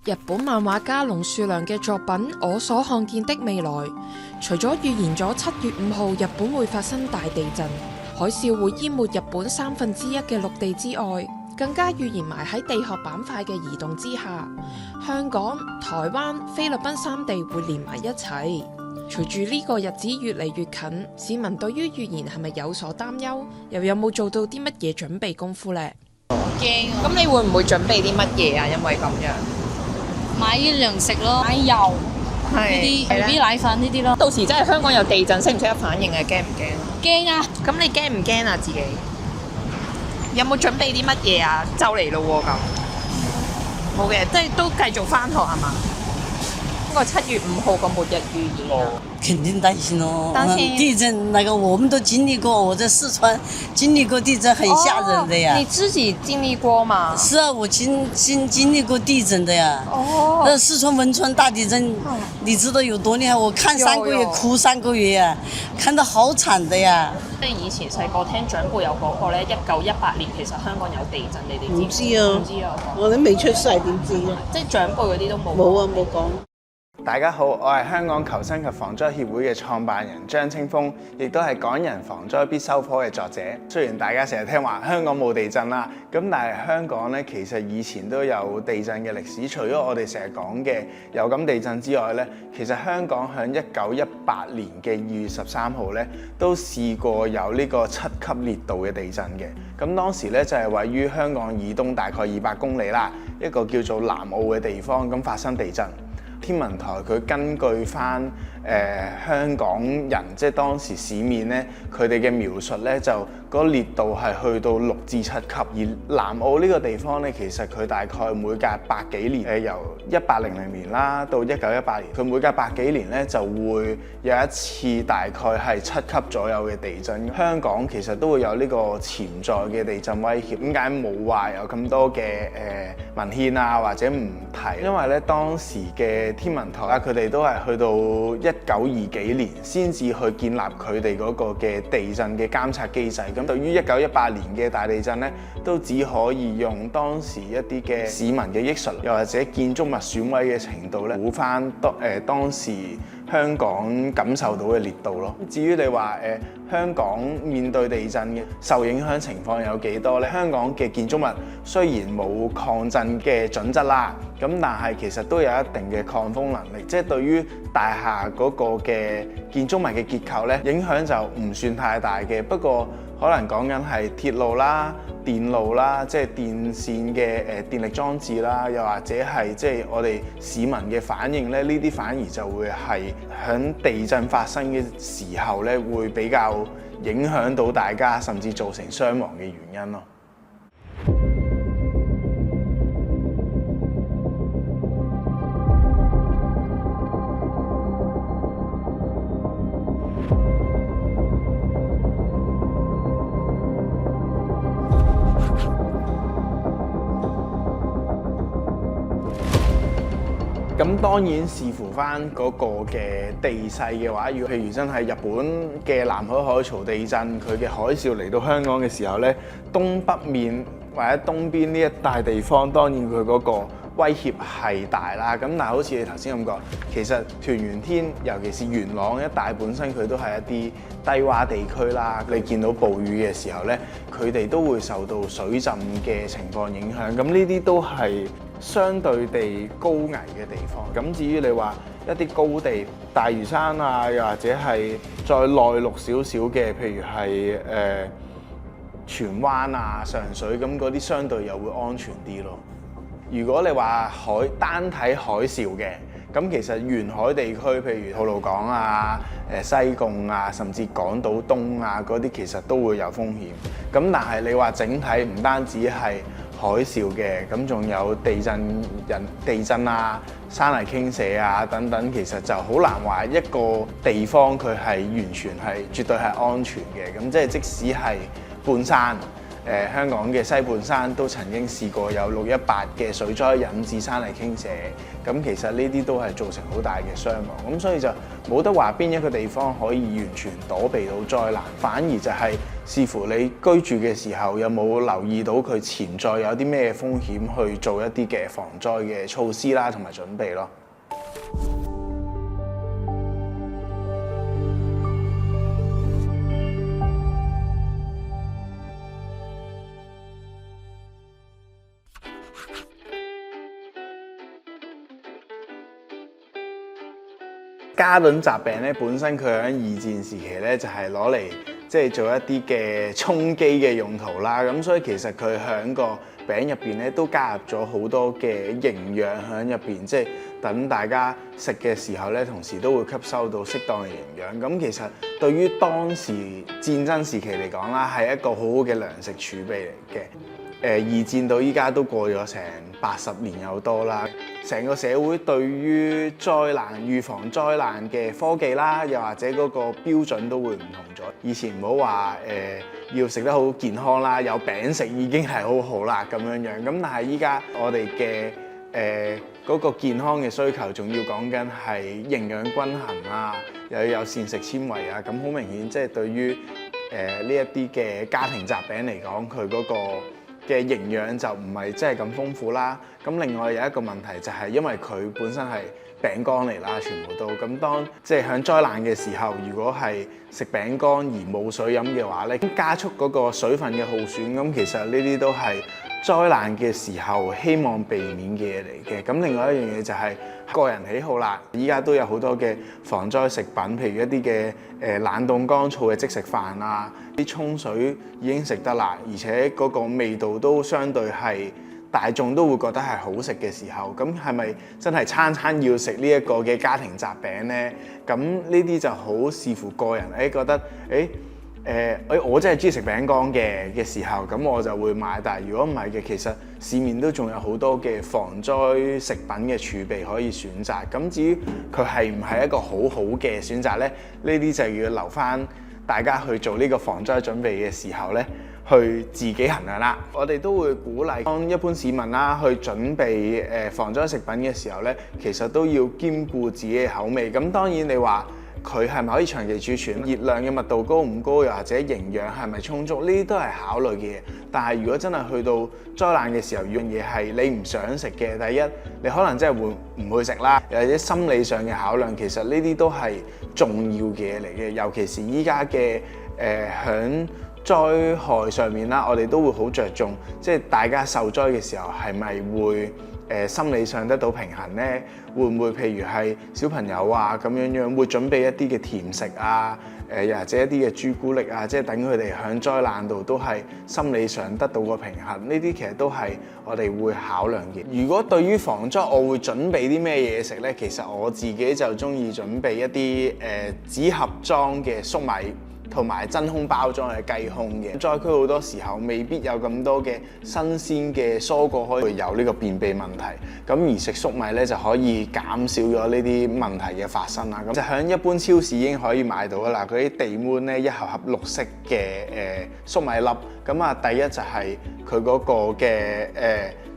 日本漫畫家龍樹良嘅作品《我所看見的未來》，除咗預言咗7月5號日本會發生大地震、海嘯會淹沒日本1/3嘅陸地之外，更加預言埋喺地殼板塊嘅移動之下，香港、台灣、菲律賓3地會連埋一齊。隨住呢個日子越嚟越近，市民對於預言係咪有所擔憂？又有冇做到啲乜嘢準備功夫呢？驚啊！咁你會唔會準備啲乜嘢啊？因為咁樣。買啲糧食咯，買油呢啲 BB 奶粉呢啲咯。到時真係香港有地震，識唔識得反應啊？驚唔驚？驚啊！咁你驚唔驚啊？自己有冇準備啲乜嘢啊？就嚟咯喎咁。冇嘅，即係都繼續返學係嘛？呢個7月5號個末日預言啊！肯定擔心哦，擔心地震那個我們都經歷過，我在四川經歷過地震，很嚇人的呀。你自己經歷過嗎？是啊，我經歷過地震的呀。哦。那四川汶川大地震，你知道有多厲害？我看3個月哭3個月呀，看得好慘的呀。即係以前細個聽長輩有講過咧，1918年其實香港有地震，你哋知唔知？唔知啊，唔知啊，我都未出世，點知啊？即係長輩嗰啲都冇。冇啊，冇講。大家好，我係香港求生及防災協會嘅創辦人張清峰，亦都係港人防災必修課嘅作者。雖然大家成日聽話香港冇地震啦，咁但係香港咧其實以前都有地震嘅歷史。除咗我哋成日講嘅有感地震之外咧，其實香港喺1918年嘅2月13號咧都試過有呢個7級烈度嘅地震嘅。咁當時咧就係位於香港以東大概200公里啦，一個叫做南澳嘅地方咁發生地震。天文台佢根據翻香港人即係當時市面咧，佢哋嘅描述咧就嗰烈度係去到6至7級。而南澳呢個地方咧，其實佢大概每隔百幾年，由1800年啦到1918年，佢每隔百幾年咧就會有一次大概係7級左右嘅地震。香港其實都會有呢個潛在嘅地震威脅。點解冇話有咁多嘅文獻啊或者唔提？因為咧當時嘅天文台啊，佢哋都係去到1920幾年先至去建立佢哋嗰個嘅地震嘅監測機制。咁對於1918年嘅大地震咧，都只可以用當時一啲嘅市民嘅憶述，又或者建築物損毀嘅程度咧，估翻當時香港感受到嘅烈度咯。至於你話香港面對地震嘅受影響情況有幾多咧？香港嘅建築物雖然冇抗震嘅準則啦，咁但係其實都有一定嘅抗風能力，即係對於大廈嗰個嘅建築物嘅結構咧，影響就唔算太大嘅。不過可能講緊係鐵路啦、電路啦，即係電線嘅電力裝置啦，又或者係即係我哋市民嘅反應咧，呢啲反而就會係響地震發生嘅時候咧，會比較影響到大家，甚至造成傷亡嘅原因咯。咁當然視乎翻嗰個嘅地勢嘅話，如果譬如真係日本嘅南海海潮地震，佢嘅海嘯嚟到香港嘅時候咧，東北面或者東邊呢一帶地方，當然佢嗰個威脅係大啦。咁但係好似你頭先咁講，其實屯元天，尤其是元朗一帶本身佢都係一啲低洼地區啦。你見到暴雨嘅時候咧，佢哋都會受到水浸嘅情況影響。咁呢啲都係相對地高危嘅地方。咁至於你話一啲高地，大嶼山啊，又或者係再內陸少少嘅，譬如係荃灣啊、上水咁嗰啲，相對又會安全啲咯。如果你話單睇海嘯嘅，咁其實沿海地區，譬如吐露港啊、西貢啊，甚至港島東啊嗰啲，其實都會有風險。咁但係你話整體唔單止係海嘯嘅，咁仲有地震啊、山泥傾瀉啊等等，其實就好難話一個地方佢係完全係絕對係安全嘅。咁即係即使係半山。香港嘅西半山都曾經試過有618嘅水災引致山泥傾瀉，咁其實呢啲都係造成好大嘅傷亡，咁所以就冇得話邊一個地方可以完全躲避到災難，反而就係視乎你居住嘅時候有冇留意到佢潛在有啲咩風險，去做一啲嘅防災嘅措施啦，同埋準備咯。加侖集餅咧，本身佢喺二戰時期咧就係攞嚟即係做一啲嘅充飢嘅用途啦。咁所以其實佢喺個餅入邊咧都加入咗好多嘅營養喺入邊，即係等大家食嘅時候咧，同時都會吸收到適當嘅營養。咁其實對於當時戰爭時期嚟講啦，係一個好好嘅糧食儲備嚟嘅。二戰到依家都過咗成80年有多啦，成個社會對於災難、預防災難嘅科技啦，又或者嗰個標準都會唔同咗。以前唔好話要食得好健康啦，有餅食已經係好好啦咁樣樣。咁但係依家我哋嘅嗰個健康嘅需求，仲要講緊係營養均衡啊，又要有膳食纖維啊。咁好明顯，即係對於呢一啲嘅家庭雜餅嚟講，佢嗰個嘅營養就唔係真係咁豐富啦。咁另外有一個問題就係因為佢本身係餅乾嚟啦，全部都咁當即係響災難嘅時候，如果係食餅乾而冇水飲嘅話咧，加速嗰個水分嘅耗損。咁其實呢啲都係災難嘅時候希望避免嘅嘢嚟嘅。咁另外一樣嘢就係個人喜好啦。依家都有好多嘅防災食品，譬如一啲嘅冷凍乾燥嘅即食飯啊，啲沖水已經食得啦，而且嗰個味道都相對係大眾都會覺得係好食嘅時候，咁係咪真係餐餐要食呢一個嘅家庭雜餅呢？咁呢啲就好視乎個人，覺得我真係中意食餅乾嘅時候，咁我就會買。但係如果唔係嘅，其實市面都仲有好多嘅防災食品嘅儲備可以選擇。咁至於佢係唔係一個好好嘅選擇呢？呢啲就要留翻大家去做呢個防災準備嘅時候呢，去自己衡量啦。我哋都會鼓勵當一般市民啦去準備防災食品嘅時候呢，其實都要兼顧自己嘅口味。咁當然你話佢係咪可以長期儲存？熱量嘅密度高唔高，又或者營養係咪充足？呢啲都係考慮嘅嘢。但係如果真係去到災難嘅時候，樣嘢係你唔想食嘅，第一你可能真係會唔去食啦，又或者心理上嘅考量，其實呢啲都係重要嘅嘢嚟嘅。尤其是依家嘅響災害上面啦，我哋都會好着重，即係大家受災嘅時候係咪會心理上得到平衡呢？會唔會譬如係小朋友啊咁樣會準備一啲嘅甜食啊，又或者一啲嘅朱古力啊，即係等佢哋喺災難度都係心理上得到個平衡。呢啲其實都係我哋會考量嘅。如果對於防災，我會準備啲咩嘢食呢？其實我自己就中意準備一啲紙盒裝嘅粟米，同埋真空包裝嘅雞胸嘅。災區好多時候未必有咁多嘅新鮮嘅蔬果可以有呢個便秘問題，咁而食粟米咧就可以減少咗呢啲問題嘅發生啦。咁就喺一般超市已經可以買到啦。嗰啲地捫咧一盒盒綠色嘅粟米粒，咁啊第一就係佢嗰個嘅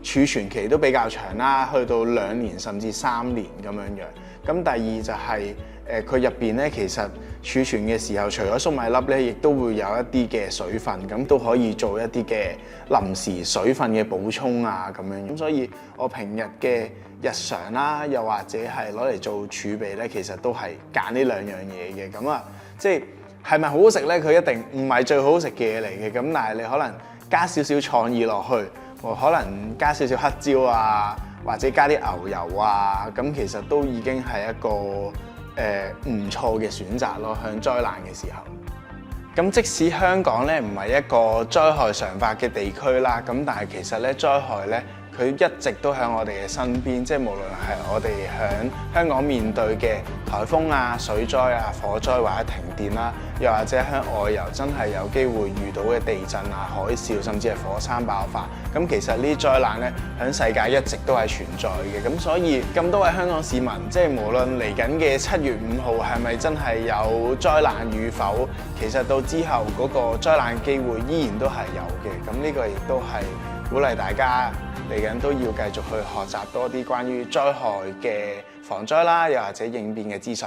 儲存期都比較長啦，去到2年甚至3年咁樣樣。咁第二就係佢入邊咧其實儲存嘅時候，除咗粟米粒咧，亦都會有一啲嘅水分，咁都可以做一啲嘅臨時水分嘅補充啊咁樣。咁所以我平日嘅日常啦，又或者係攞嚟做儲備咧，其實都係揀呢兩樣嘢嘅。咁啊，即係咪好好食咧？佢一定唔係最好食嘅嘢嚟嘅。咁但係你可能加少少創意落去，可能加少少黑椒啊，或者加啲牛油啊，咁其實都已經係一個唔錯嘅選擇咯，向災難嘅時候。咁即使香港咧唔係一個災害常發嘅地區啦，咁但係其實咧災害咧佢一直都喺我哋嘅身邊，即係無論係我哋喺香港面對嘅颱風啊、水災啊、火災或者停電啦，又或者喺外遊真係有機會遇到嘅地震啊、海嘯，甚至係火山爆發。咁其實呢啲災難咧喺世界一直都係存在嘅。咁所以咁多位香港市民，即係無論嚟緊嘅7月5號係咪真係有災難與否，其實到之後嗰個災難機會依然都係有嘅。咁呢個亦都係鼓勵大家嚟緊都要繼續去學習多啲關於災害嘅防災啦，又或者應變嘅資訊。